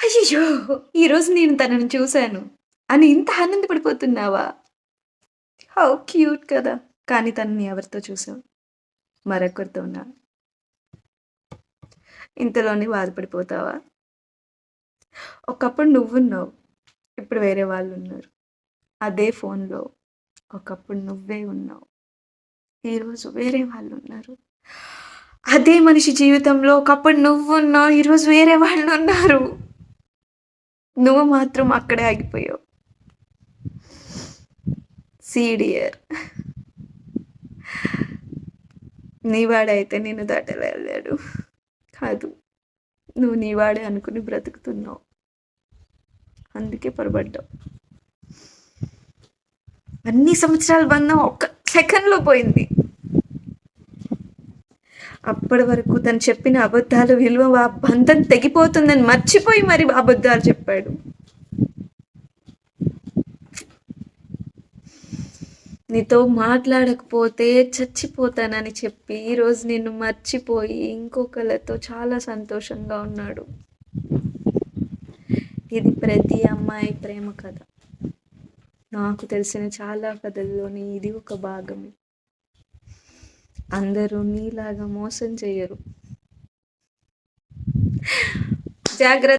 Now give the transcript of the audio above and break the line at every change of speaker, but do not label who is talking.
అయ్యయ్యో! ఈరోజు నేను తనని చూసాను అని ఇంత ఆనందపడిపోతున్నావా? హౌ క్యూట్ కదా! కానీ తనని ఎవరితో చూసావు? మరొకరితోనా? ఇంతలోనే బాధపడిపోతావా? ఒకప్పుడు నువ్వున్నావు. ఇప్పుడు వేరే వాళ్ళున్నారు. అదే ఫోన్‌లో ఒకప్పుడు నువ్వే ఉన్నావు. ఈరోజు వేరే వాళ్ళున్నారు. అదే మనిషి జీవితంలో ఒకప్పుడు నువ్వున్నావు. ఈరోజు వేరే వాళ్ళున్నారు. నువ్వు మాత్రం అక్కడే ఆగిపోయావు. సీ డియర్, నీవాడైతే నిన్ను దాటెళ్ళాడు. కాదు. నువ్వు నీవాడే అనుకుని బ్రతుకుతున్నావు. అందుకే పొరపడ్డావు. అన్ని సంవత్సరాల బంధం ఒక్క సెకండ్‌లో పోయింది. అప్పటి వరకు తను చెప్పిన అబద్ధాల విలువ ఆ బంధం తెగిపోతుందని మర్చిపోయి మరి అబద్ధాలు చెప్పాడు. నీతో మాట్లాడకపోతే చచ్చిపోతానని చెప్పి ఈరోజు నిన్ను మర్చిపోయి ఇంకొకళ్ళతో చాలా సంతోషంగా ఉన్నాడు. ఇది ప్రతి అమ్మాయి ప్రేమ కథ. నాకు తెలిసిన చాలా కథల్లోని ఇది ఒక భాగమే. అందరూ నీలాగా మోసం చెయ్యరు. జాగ్రత్త.